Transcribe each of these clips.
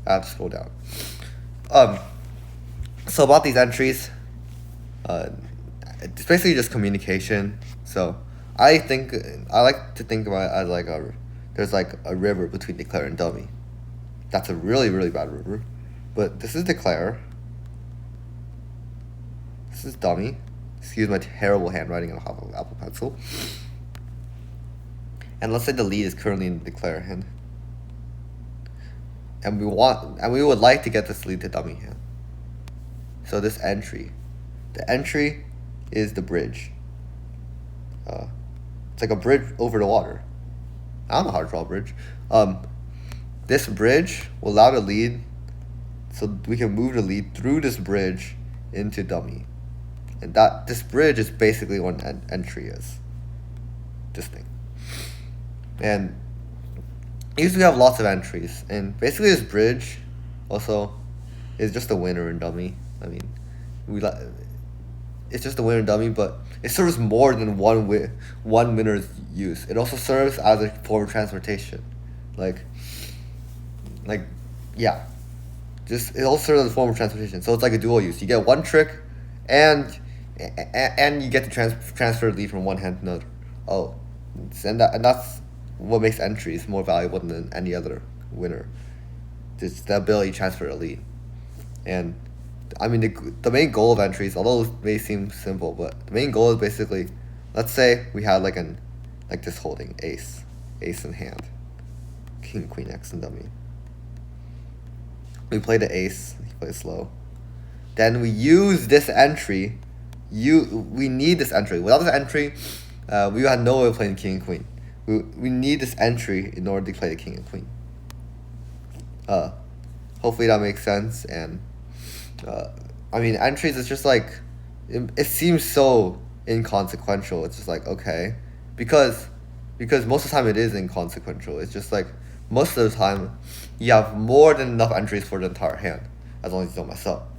I have to scroll down. So about these entries, it's basically just communication. So I like to think about it as like there's like a river between declare and dummy. That's a really, really bad river. But this is declare. This is dummy. Excuse my terrible handwriting on Apple Pencil. And let's say the lead is currently in the declare hand. And we would like to get this lead to dummy hand. So this entry. The entry is the bridge. It's like a bridge over the water. I don't know how to draw a bridge. This bridge will allow the lead, so we can move the lead through this bridge into dummy. And that this bridge is basically what an entry is. This thing. And usually we have lots of entries. And basically this bridge also is just a winner in dummy. I mean, it's just a winner in dummy, but it serves more than one winner's use. It also serves as a form of transportation. Yeah. It also serves as a form of transportation. So it's like a dual use. You get one trick and you get to transfer the lead from one hand to another. And that's what makes entries more valuable than any other winner. It's the ability to transfer a lead. And I mean, the main goal of entries, although it may seem simple, but the main goal is basically, let's say we had like this holding ace in hand, king, queen, x, and dummy. We play the ace, he plays slow. Then we use this entry. We need this entry. Without this entry, we had no way of playing king and queen. We need this entry in order to play the king and queen. Hopefully that makes sense. And I mean, entries is just like, it seems so inconsequential. It's just like, okay, because most of the time it is inconsequential. It's just like most of the time you have more than enough entries for the entire hand, as long as you don't mess up.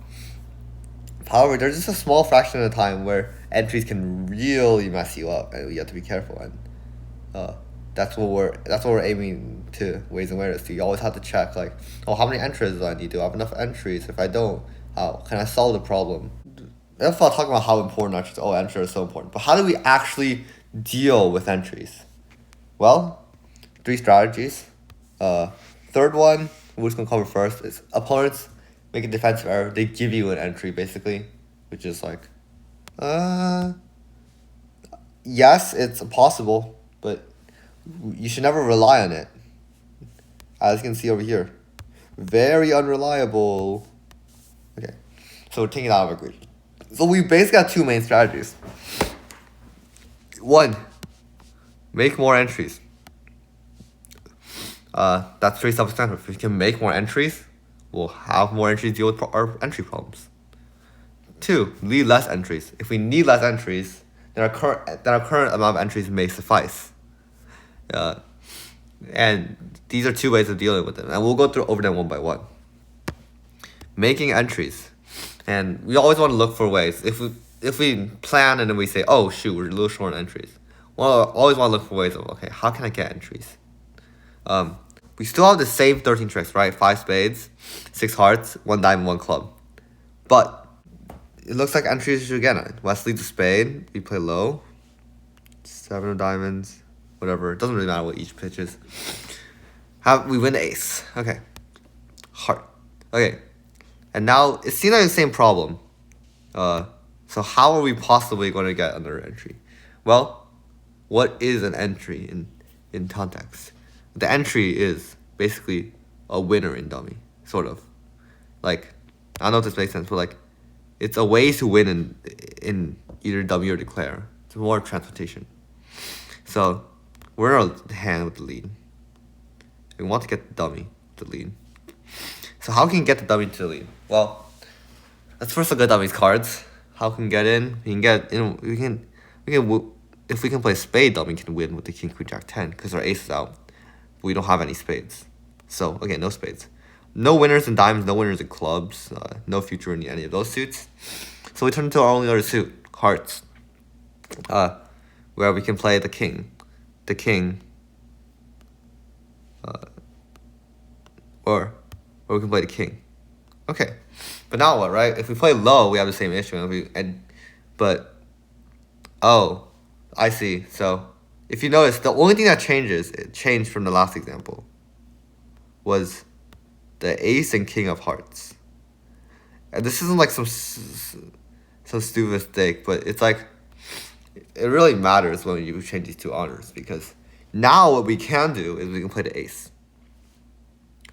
However, there's just a small fraction of the time where entries can really mess you up, and you have to be careful. And that's what we're aiming to raise awareness to. You always have to check, like, how many entries do I need? Do I have enough entries? If I don't, how can I solve the problem? If I talk about how important entries, entries are so important, but how do we actually deal with entries? Well, 3 strategies. Third one, we're just gonna cover first, is opponents make a defensive error. They give you an entry basically, which is like, yes, it's possible, but you should never rely on it. As you can see over here, very unreliable. Okay, so we're taking it out of equation. So we basically got 2 main strategies. 1, make more entries. That's pretty self-explanatory. If we can make more entries, we'll have more entries to deal with our entry problems. 2, need less entries. If we need less entries, then our current amount of entries may suffice. And these are 2 ways of dealing with them, and we'll go over them one by one. Making entries, and we always want to look for ways. If we plan and then we say, oh shoot, we're a little short on entries, well, always want to look for ways of, okay, how can I get entries? We still have the same 13 tricks, right? 5 spades, 6 hearts, 1 diamond, 1 club. But it looks like entries should get it. Wesley to spade, we play low. 7 of diamonds, whatever. It doesn't really matter what each pitch is. We win the ace. Okay. Heart. Okay. And now it seems like the same problem. So how are we possibly going to get another entry? Well, what is an entry in context? The entry is basically a winner in dummy, sort of. Like, I don't know if this makes sense, but like, it's a way to win in either dummy or declare. It's more transportation. So we're in a hand with the lead. We want to get the dummy to the lead. So how can you get the dummy to the lead? Well, let's first look at dummy's cards. How can we get in? We can get in. We can if we can play spade, dummy can win with the king, queen, jack, 10 because our ace is out. But we don't have any spades. So okay, no spades. No winners in diamonds, no winners in clubs, no future in any of those suits. So we turn to our only other suit, hearts, where we can play the king, or or we can play the king. Okay, but now what, right? If we play low, we have the same issue, but oh, I see. So if you notice, the only thing that changed from the last example, was the ace and king of hearts. And this isn't like some stupid mistake, but it's like it really matters when you change these two honors, because now what we can do is we can play the ace.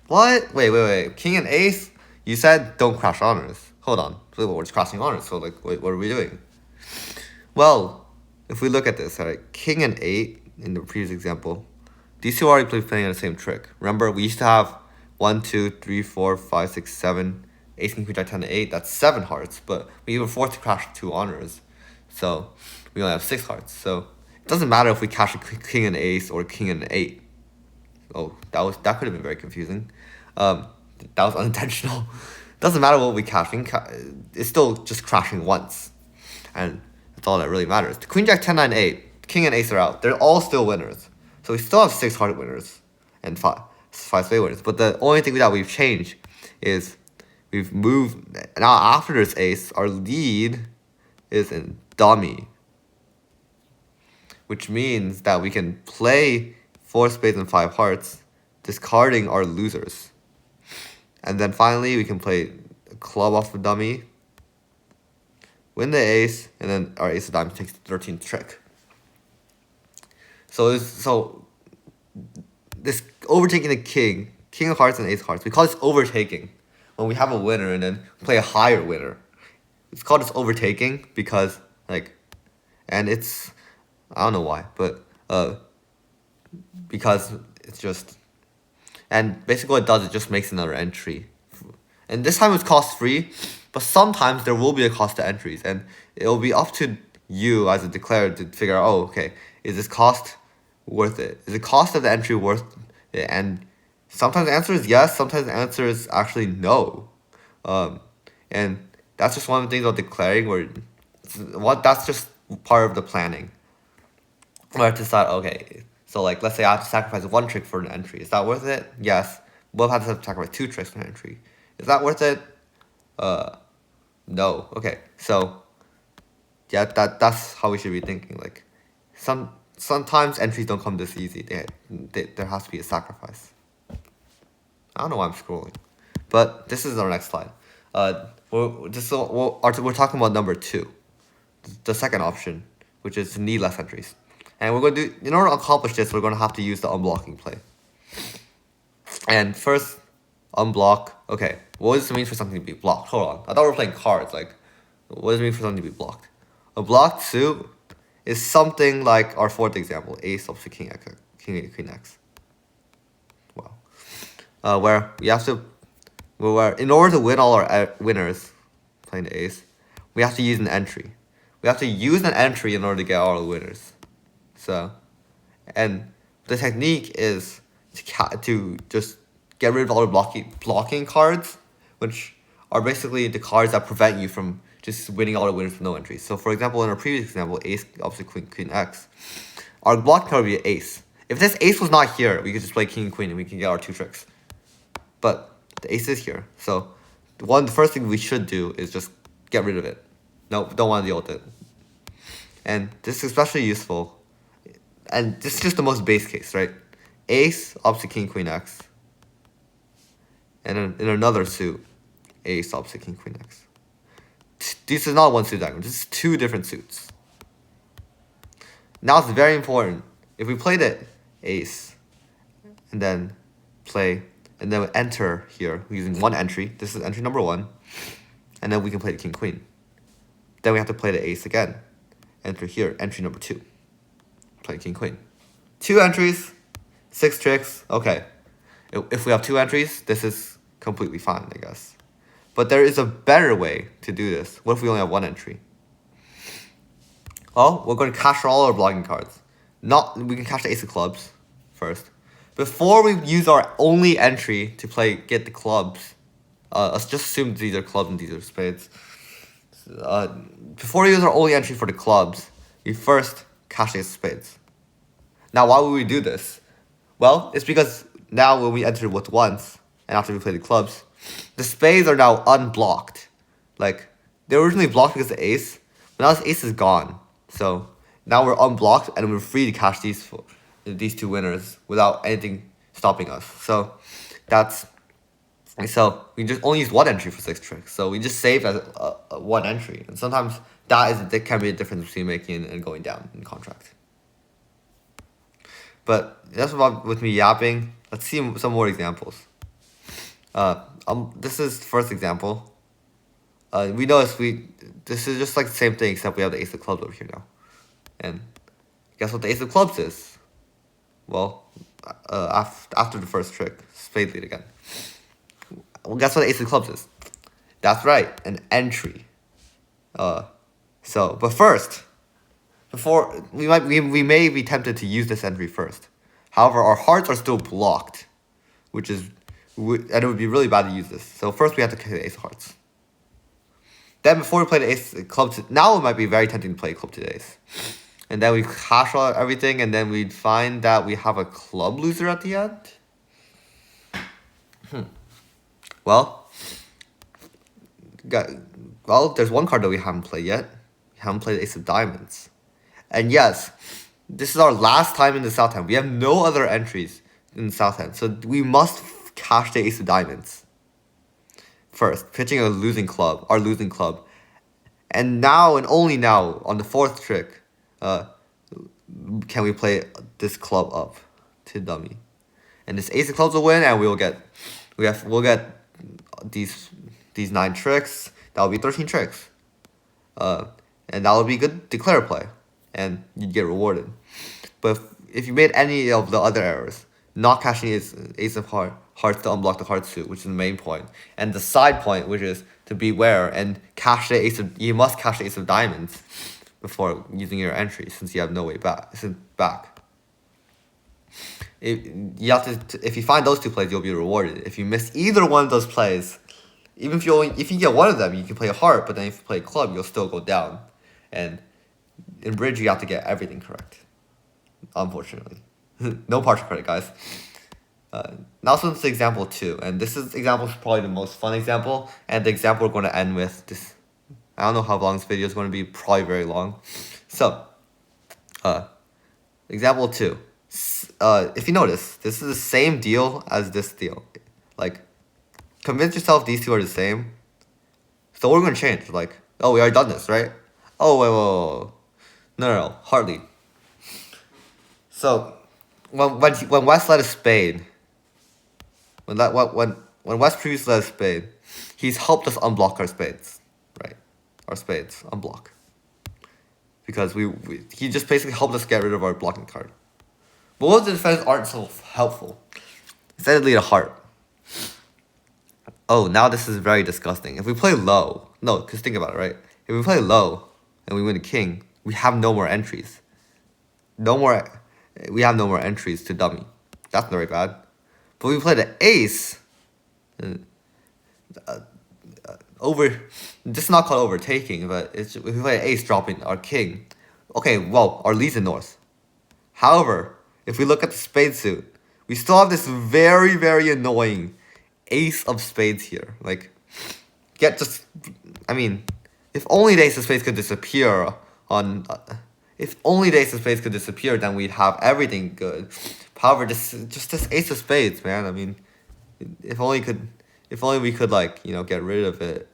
What? Wait. King and ace? You said don't crash honors. Hold on. We're just crashing honors. So like, wait, what are we doing? Well, if we look at this, alright, king and 8 in the previous example, these two are already playing the same trick. Remember, we used to have 1, 2, 3, 4, 5, 6, 7, ace, king, queen, jack, 10, and 8. That's 7 hearts, but we were forced to crash 2 honors. So we only have 6 hearts. So it doesn't matter if we cash a king and ace or king and 8. Oh, that could have been very confusing. That was unintentional. Doesn't matter what we cash. It's still just crashing once, and that's all that really matters. The queen, jack, 10, 9, 8. King and ace are out. They're all still winners. So we still have 6 heart winners and 5 spade winners. But the only thing that we've changed is we've moved. Now after this ace, our lead is in dummy, which means that we can play 4 spades and 5 hearts, discarding our losers. And then finally, we can play a club off the dummy, win the ace, and then our ace of diamonds takes the 13th trick. So this overtaking the king of hearts and ace of hearts, we call this overtaking when we have a winner and then play a higher winner. It's called this overtaking because and it's, I don't know why, but because it's just, and basically what it does, it just makes another entry. And this time it's cost free, but sometimes there will be a cost to entries, and it will be up to you as a declarer to figure out, oh, okay, is this cost worth it? Is the cost of the entry worth it? And sometimes the answer is yes, sometimes the answer is actually no. And that's just one of the things about declaring, that's just part of the planning. Where I have to decide, okay, so like, let's say I have to sacrifice 1 trick for an entry. Is that worth it? Yes. What if I have to sacrifice 2 tricks for an entry? Is that worth it? No. Okay. So yeah, that's how we should be thinking. Like, sometimes entries don't come this easy. There has to be a sacrifice. I don't know why I'm scrolling, but this is our next slide. We're talking about number 2, the second option, which is to need less entries. And we're going to do, in order to accomplish this, we're going to have to use the unblocking play. And first, unblock. Okay, what does it mean for something to be blocked? Hold on, I thought we were playing cards. Like, what does it mean for something to be blocked? A blocked suit is something like our 4th example, ace opposite king, king, queen, x. Wow. Where we have to, in order to win all our winners, playing the ace, we have to use an entry. We have to use an entry in order to get all our winners. So, and the technique is to just get rid of all the blocking cards, which are basically the cards that prevent you from just winning all the winners with no entries. So, for example, in our previous example, ace opposite queen, x, our blocking card would be ace. If this ace was not here, we could just play king and queen and we can get our 2 tricks. But the ace is here, so the first thing we should do is just get rid of it. No, don't want to deal with it. And this is especially useful. And this is just the most base case, right? Ace opposite king, queen, x. And in another suit, ace opposite king, queen, x. This is not one suit diagram. This is 2 different suits. Now it's very important. If we play the ace, and then enter here using 1 entry. This is entry number 1. And then we can play the king, queen. Then we have to play the ace again. Enter here, entry number 2. Play king, queen. 2 entries, 6 tricks. Okay. If we have 2 entries, this is completely fine, I guess. But there is a better way to do this. What if we only have 1 entry? Well, we're going to cash all our blocking cards. We can cash the ace of clubs first. Before we use our only entry to get the clubs, let's just assume these are clubs and these are spades. Before we use our only entry for the clubs, we first cash the ace of spades. Now, why would we do this? Well, it's because now when we enter with once, and after we play the clubs, the spades are now unblocked. Like, they were originally blocked because of the ace, but now this ace is gone. So now we're unblocked and we're free to cash these two winners without anything stopping us. So we just only use one entry for 6 tricks. So we just save as one entry, and sometimes that can be a difference between making and going down in contract. But that's about with me yapping. Let's see some more examples. This is the first example. We notice this is just like the same thing, except we have the ace of clubs over here now. And guess what the ace of clubs is? Well, after the first trick, spade lead again. Well, guess what the ace of clubs is? That's right, an entry. But first, before we may be tempted to use this entry first. However, our hearts are still blocked, and it would be really bad to use this. So first we have to play the ace of hearts. Then before we play the ace of clubs, now it might be very tempting to play club to the ace. And then we cash out everything, and then we'd find that we have a club loser at the end. Well, there's one card that we haven't played yet. We haven't played the ace of diamonds. And yes, this is our last time in the south hand. We have no other entries in the south hand, so we must cash the ace of diamonds first, pitching our losing club. And now and only now on the fourth trick, can we play this club up to dummy, and this ace of clubs will win, and we'll get these 9 tricks. That will be 13 tricks, and that will be good declare play, and you'd get rewarded. But if you made any of the other errors, not cashing ace of hearts to unblock the heart suit, which is the main point, and the side point, which is to beware and cash the you must cash the ace of diamonds before using your entry, since you have no way back. If you find those 2 plays, you'll be rewarded. If you miss either one of those plays, even if you get one of them, you can play a heart, but then if you play a club, you'll still go down. And in bridge, you have to get everything correct, unfortunately. No partial credit, guys. Now since example 2, and this example is probably the most fun example, and the example we're going to end with this. I don't know how long this video is going to be, probably very long. So, example 2. If you notice, this is the same deal as this deal. Like, convince yourself these two are the same. So we're going to change. Like, oh, we already done this, right? Oh, wait. No, hardly. So, when West led a spade, when West previously led a spade, he's helped us unblock our spades, right? Our spades unblock, because he just basically helped us get rid of our blocking card. But what if the defenders aren't so helpful? Instead of lead a heart. Oh, now this is very disgusting. If we play low, no, because think about it, right? If we play low and we win a king, we have no more entries. We have no more entries to dummy. That's not very bad. But we play the ace. This is not called overtaking, but if we play an ace dropping our king. Okay, well, our lead's in north. However, if we look at the spade suit, we still have this very, very annoying ace of spades here. Like, if only the ace of spades could disappear then we'd have everything good. However, this ace of spades, man. I mean, if only we could get rid of it.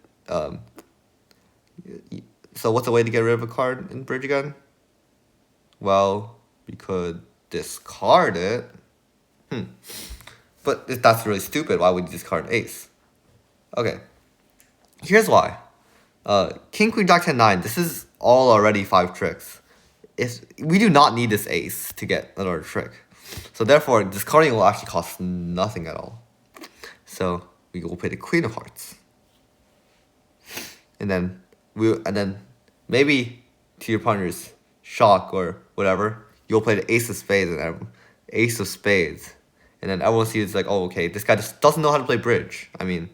So what's the way to get rid of a card in bridge again? Well, we could discard it. But that's really stupid. Why would you discard an ace? Okay. Here's why. King, Queen, Jack, 10, 9. This is all already 5 tricks. We do not need this ace to get another trick. So therefore, discarding will actually cost nothing at all. So we will play the Queen of Hearts. And then maybe to your partner's shock or whatever, you'll play the Ace of Spades and then everyone sees like, oh, okay, this guy just doesn't know how to play bridge. I mean,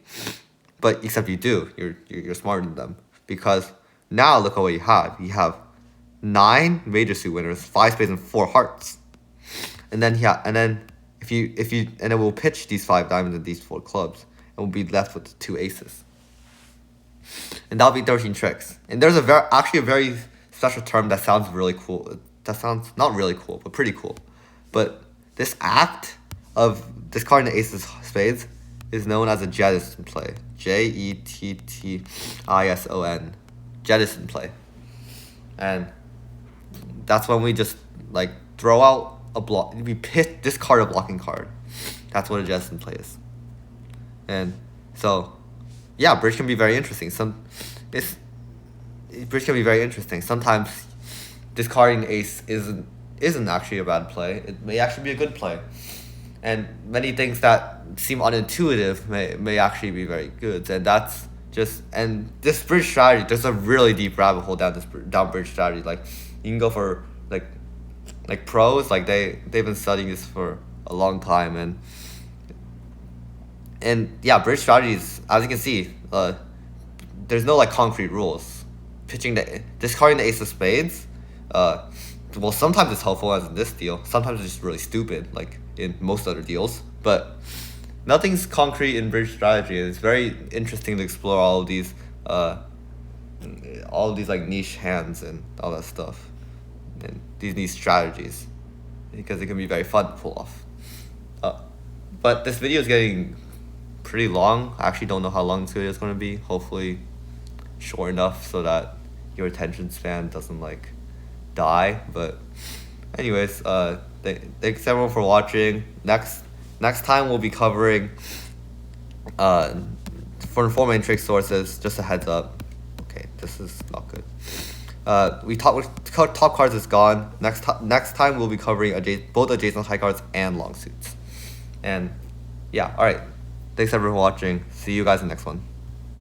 but except you do. You're smarter than them, because now look at what you have. You have 9 major suit winners, 5 spades and 4 hearts, and then if and then we'll pitch these 5 diamonds and these 4 clubs, and we'll be left with 2 aces. And that'll be 13 tricks. And there's actually a very special term that sounds really cool. That sounds not really cool, but pretty cool. But this act of discarding the aces of spades is known as a jettison play. Jettison. Jettison play. And that's when we just like throw out a block. We discard a blocking card. That's what a jettison play is. And so, yeah, bridge can be very interesting. Bridge can be very interesting. Sometimes discarding ace isn't actually a bad play. It may actually be a good play. And many things that seem unintuitive may actually be very good. And that's just, and this bridge strategy, there's a really deep rabbit hole down bridge strategy. Like, you can go for like pros, like they've been studying this for a long time, and yeah, bridge strategies, as you can see, there's no like concrete rules. Discarding the ace of spades, well, sometimes it's helpful, as in this deal. Sometimes it's just really stupid, like in most other deals. But nothing's concrete in bridge strategy. It's very interesting to explore all of these like niche hands and all that stuff, and these niche strategies, because it can be very fun to pull off. But this video is getting pretty long. I actually don't know how long this video is going to be. Hopefully short enough so that your attention span doesn't like die. But anyways, thanks everyone for watching. Next time we'll be covering for information trick sources. Just a heads up. Okay, this is not good. Top cards is gone. Next time we'll be covering both adjacent high cards and long suits. And yeah, all right. Thanks everyone for watching. See you guys in the next one.